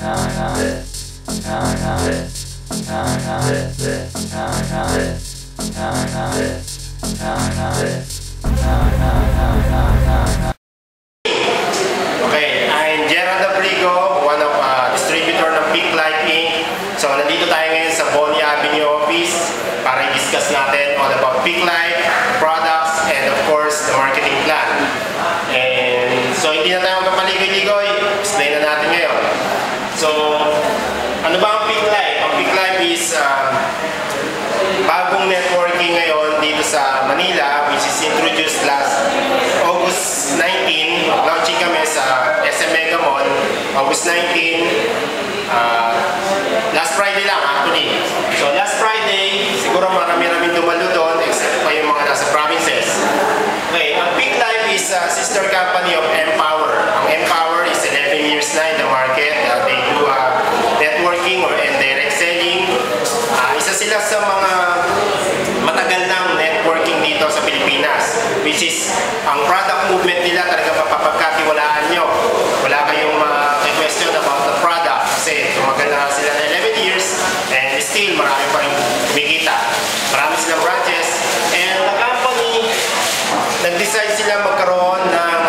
I'm Gerald Abrigo, one of distributor ng Picklight Inc. So nandito tayo ngayon sa Bonnie Avenue office para i-discuss natin all about Picklight, products, and of course the marketing plan. And so hindi na tayo magpapaligoy-ligoy, explain na natin ngayon. So ano ba ang Picklight? Ang Picklight is bagong networking ngayon dito sa Manila, which is introduced last August 19. Launching kami sa SM Mega Mall, August 19. Last Friday lang actually. So last Friday, siguro marami-raming dumalo doon except pa yung mga nasa provinces. Okay, ang Picklight is a sister company of Empower. Ang Empower is 11 years na in the market. They do networking and direct selling. Isa sila sa mga matagal ng networking dito sa Pilipinas, which is ang product movement nila talaga mapapagkatiwalaan nyo. Wala kayong question about the product kasi tumagal na sila na 11 years and still marami pa rin kumikita. Marami silang branches and the company nag-decide sila magkaroon ng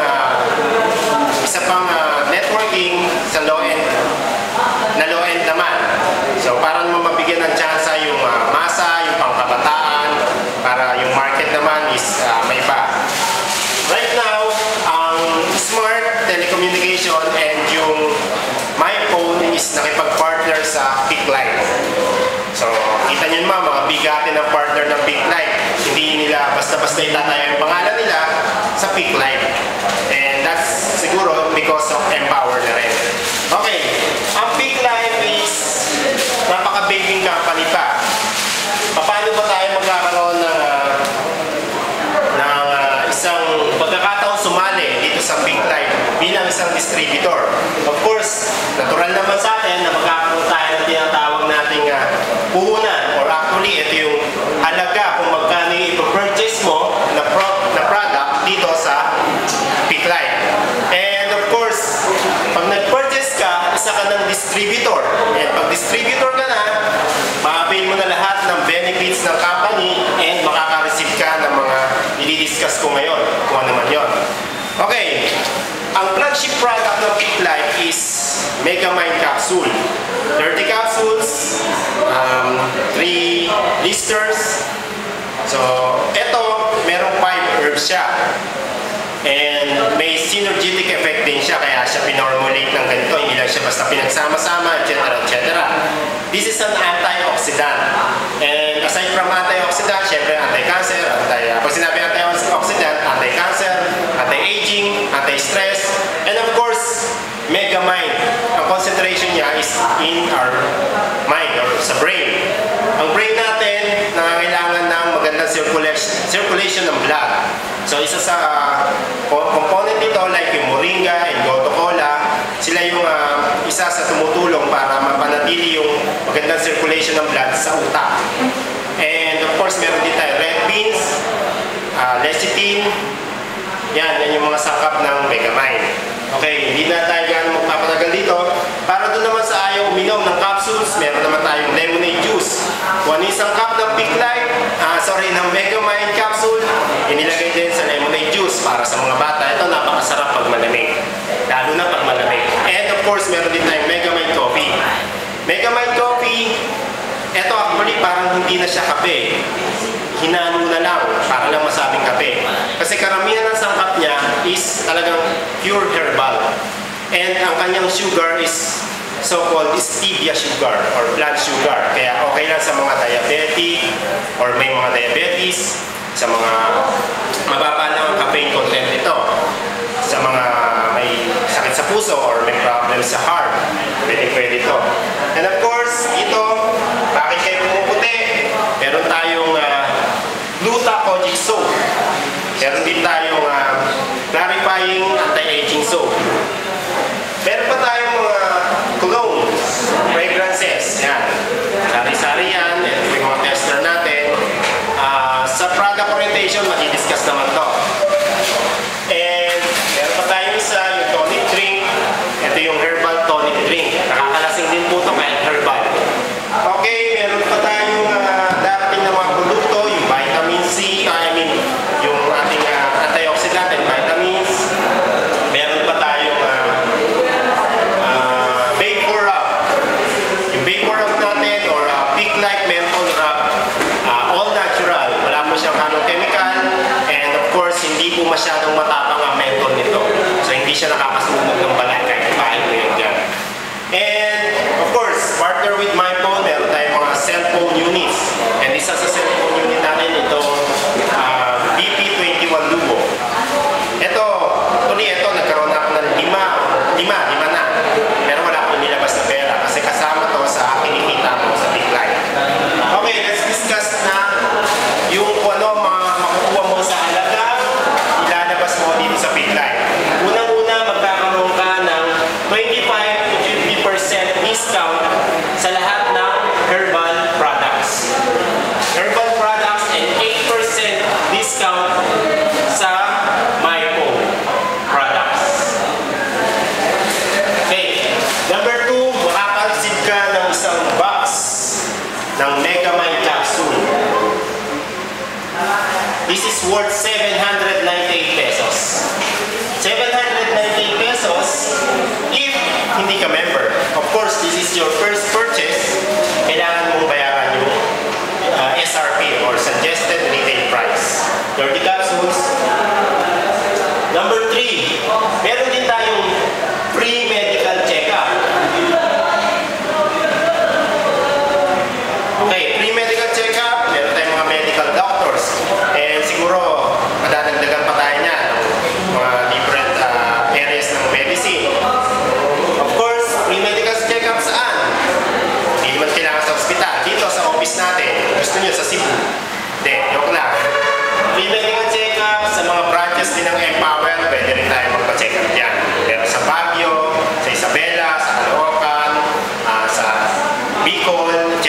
isa pang networking sa low-end na low-end naman. So para naman mabigyan ng chance yung masa, yung pangkabataan, para yung market naman is may iba. Right now, ang smart telecommunication and yung MyPhone is nakipag-partner sa Picklight. So kita nyo naman, mga bigatin ng partner ng Picklight. Hindi nila basta-basta itatayo yung pangalan nila sa Picklight. And that's siguro because of Empower na rin. Okay, ang Picklight is napaka-baking company pa. Paano ba tayo magkakaroon ng isang pagkakataon sumali dito sa Picklight bilang isang distributor? Of course, natural naman sa atin na magkakaroon tayo ng tinatawag nating puhunan, or actually ito yung halaga kung magkano yung ipapurchase mo na product dito sa Picklight. And of course, pag nag-purchase ka, isa ka ng distributor. And pag distributor ka na, ma-avail mo na lahat ng benefits ng company and makaka-receive ka ng mga i-discuss ko ngayon kung ano man yun. Okay, ang flagship product ng Picklight is Megamind Capsule. 30 capsules, 3 blisters. So, ito, merong 5 herbs siya. And may synergetic effect din siya, kaya siya pinormulate ng ganito. Hindi lang siya basta pinagsama-sama, etc. etc. This is an antioxidant. And aside from antioxidant, syempre anti-cancer, pag sinabi antioxidant, anti-cancer, anti-aging, anti-stress, and of course, Megamind. Ang concentration niya is in our mind or sa brain. Ang brain natin, nangangailangan ng magandang circulation ng blood. So isa sa component nito like yung moringa and gotu kola, sila yung isa sa tumutulong para mapanatili yung magandang circulation ng blood sa utak. And of course, meron din tayo red beans, lecithin. Yan yung mga sakap ng Megamind. Okay, hindi na tayo gano'ng magpapatagal dito. Para doon naman sa ayaw uminom ng capsules, meron naman tayong lemonade juice. Kung isang cup ng Picklight, ng Megamind capsule, inilagay din sa lemonade juice para sa mga bata. Ito napakasarap pag malamig. Lalo na pag malamig. And of course, meron din tayong Megamind coffee. Megamind coffee, ito actually parang hindi na siya kape. Hinalo na lang para lang masabing kape. Kasi karamihan ng sangkap niya is talagang pure herbal. And ang kanyang sugar is so-called stevia sugar or plant sugar. Kaya okay lang sa mga diabetic or may mga diabetes, sa mga mababa lang ang caffeine content nito. Sa mga may sakit sa puso or may problem sa heart, pwede ito. And of course, ito, bakit kayo pumuputi? Meron tayong Gluta-Kojic soap. Meron din tayong clarifying anti-aging soap. Meron pa tayong mga colognes, fragrances. Yan. Sari-sari yan. Ito yung mga tester natin. Sa product orientation, mati-discuss naman to. And meron pa tayong isa, yung tonic drink. Ito yung herbal tonic drink. Nakakalas ng Megamind Capsule. This is worth 798 pesos. 798 pesos if hindi ka member. Of course, this is your first purchase. Kailangan mong bayaran yung SRP or Suggested Retail Price. 30 capsules. Number 3, meron din tayong free medical check-up. Okay, free medical check-up. Meron tayong mga medical doctors. And siguro, madadagdagan pa tayo niyan. Mga different areas ng medicine. Of course, free medical check-up saan? Hindi naman kailangan sa ospital. Dito sa office natin. Gusto nyo sa Cebu? Hindi, joke lang. Free medical check-up sa mga branches din ng Empower. Pwede rin tayo magpa-check-up dyan. Pero sa Baguio, sa Isabela, sa Caloocan, sa Bicol, etc.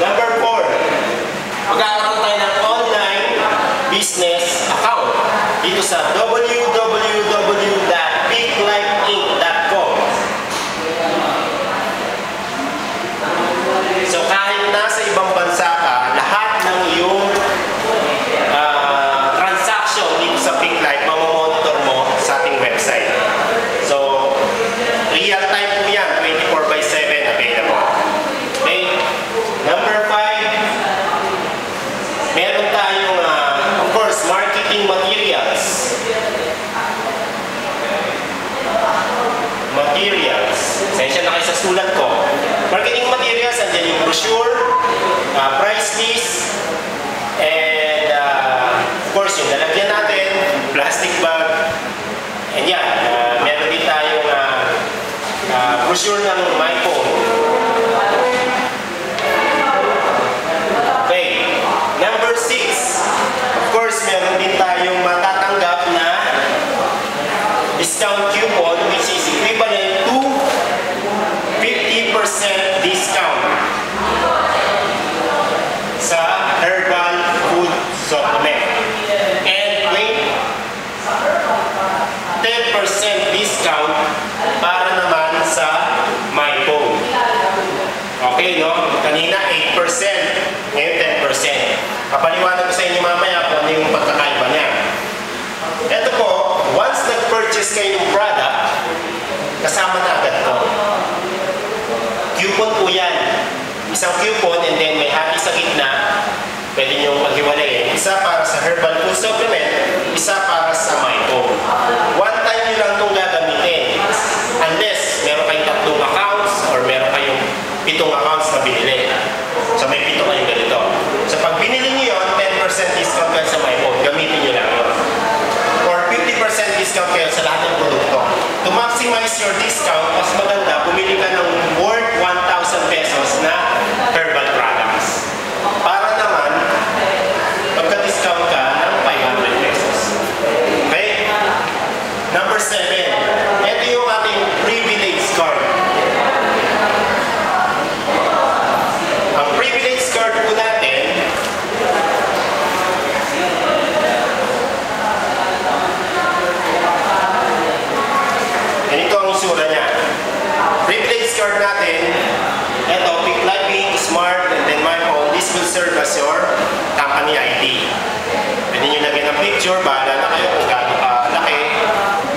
Number 4, magkakaroon tayo ng online business account dito sa www.peaklifeinc.com. So kahit nasa ibang bansa ka, lahat ng iyong transaction dito sa Pink Life, mamamonitor mo sa ating website. So, real time po yan, 24/7 available. Okay? Number 5, meron tayong, of course, marketing materials. Sensya na kayo sa sulat ko. Marketing materials, andyan yung brochure, price list, and of course, yung lalagyan natin, plastic bag, and yan, meron din tayong brochure ng my phone. Okay, number 6, of course, meron din tayong matatanggap na discount coupon which is equivalent to 50% discount sa herbal food supplement and 10% discount para naman sa my phone. Okay, no? Kanina 8%, ngayon 10%. Kapaliwanag ko sa inyo mamaya kung ano yung pagkakaiba niya. Ito po, once nag-purchase kayo ng product, kasama na agad to. Coupon po yan. Isang coupon and then may happy sa gitna. Pwede nyo maghiwalayin. Isa para sa herbal food supplement, isa para sa my phone. One time nyo lang itong gagamitin. Unless meron kayong 3 accounts or meron kayong 7 accounts na binili. So may 7 kayong ganito. So pag binili nyo yun, 10% discount kayo sa my phone. Gamitin nyo lang yun. Or 50% discount kayo sa lahat ng produkto. To maximize your discount, mas maganda, bumili ka ng worth 1,000 pesos na herbal products. Para naman, pagka-discount ka ng 500 pesos. Okay? Number 7, ito yung ating privilege card. Ang privilege card po natin, ganito ang isura niya. Privilege card natin, ito, Pink Life Inc, Smart, and then my phone. This will serve as your company ID. Pwede nyo lagyan ng picture, bahala na kayo kung gaano kalaki.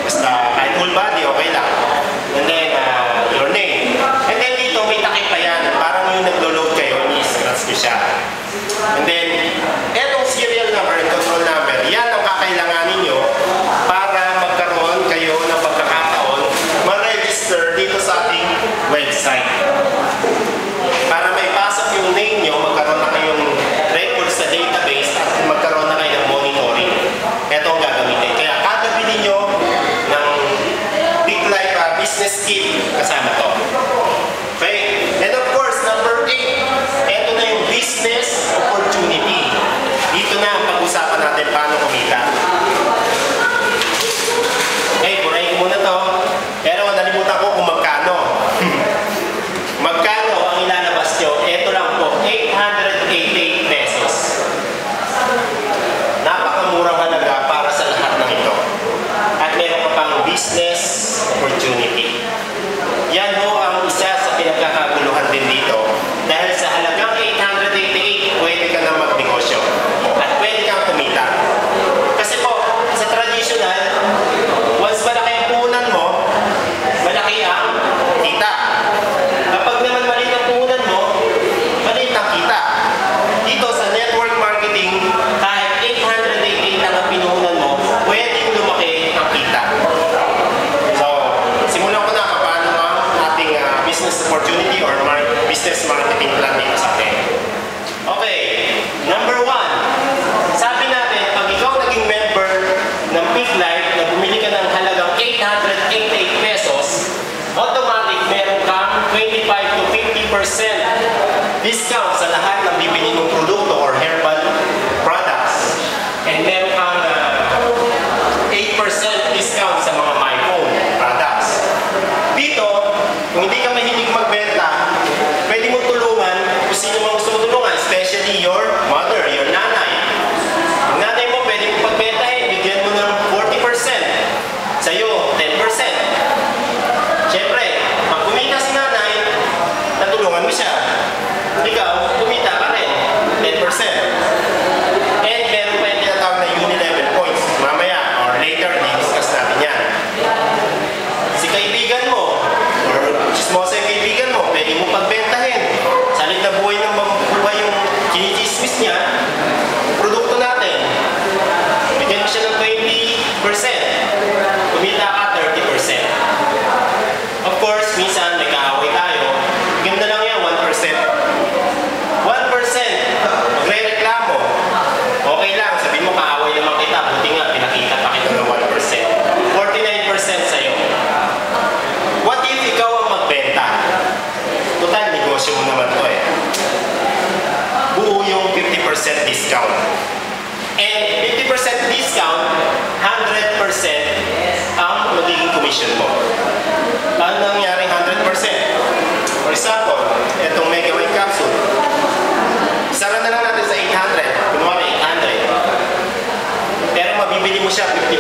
Basta kahit full body, okay lang. And then, your name. And then dito, may takip pa yan. Parang yung naglo-load kayo, i-scratch ko siya. And then, etong serial number and control number, yan ang kakailanganin nyo para magkaroon kayo ng pagkakataon ma-register dito sa ating website. Para may pasok yung name nyo, magkaroon na kayong record sa database at magkaroon na kayo ng monitoring. Ito ang gagamitin. Kaya kada bili nyo ng Big Life Business Kit, kasama to. Okay? And of course, number 8, ito na yung business opportunity. Dito na ang pag-usapan natin paano kumita. Okay, purahin ko muna to. Pero nalimutan ko kung magkano. Magkano ang ilalabas nyo? Ito lang po, 888 pesos. Napakamurang halaga para sa lahat ng ito. At meron pa pang business opportunity. Yan ho ang isa sa pinagkakaguluhan din dito. Dahil sa halagang business marketing plan dito sa atin. Okay, number 1. Sabi natin, pag ikaw naging member ng Pink Life na bumili ka ng halagang 888 pesos, automatic meron kang 25 to 50% discount sa lahat ng bibili mong produkto or herbal products. And meron kang 8% discount sa mga MyPhone products. Dito, kung hindi ka mahilig magbenta, pwede mo tulungan kung sino mo gusto mo tulungan, especially your mother, your nanay. Yung nanay mo, pwede mo pagbentahin, bigyan mo ng 40%. Sa'yo, 10%. Siyempre, pag kumita si nanay, natulungan mo siya. Ikaw, kumita ka rin, 10%. And meron pa yung tinatawag na uni-level points. Mamaya, or later, i-discuss natin yan. Si kaibigan mo, or chismosa yung kaibigan mo, pwede mo pagbentahin. Sa halip na buhay ng buhay yung kinichismis niya, produkto natin. Bigyan mo siya ng 20%. Kumita ka 30%. Of course, minsan may kaaway tayo. Bigyan na lang yan 1%. 1%. Magre-reklamo. Okay lang, sabihin mo kaaway naman kita. Buti nga, pinakita pa kita ng 1%. 49% sa'yo. What if ikaw ang magbenta? Total, negosyo mo naman to eh. Buo yung 50% discount. And 50% discount, 100% ang magiging commission mo. Paano nangyari 100%? For example, itong Mega White Capsule. Isara na lang natin sa 800. Kunwari 800. Pero mabibili mo siya 50%.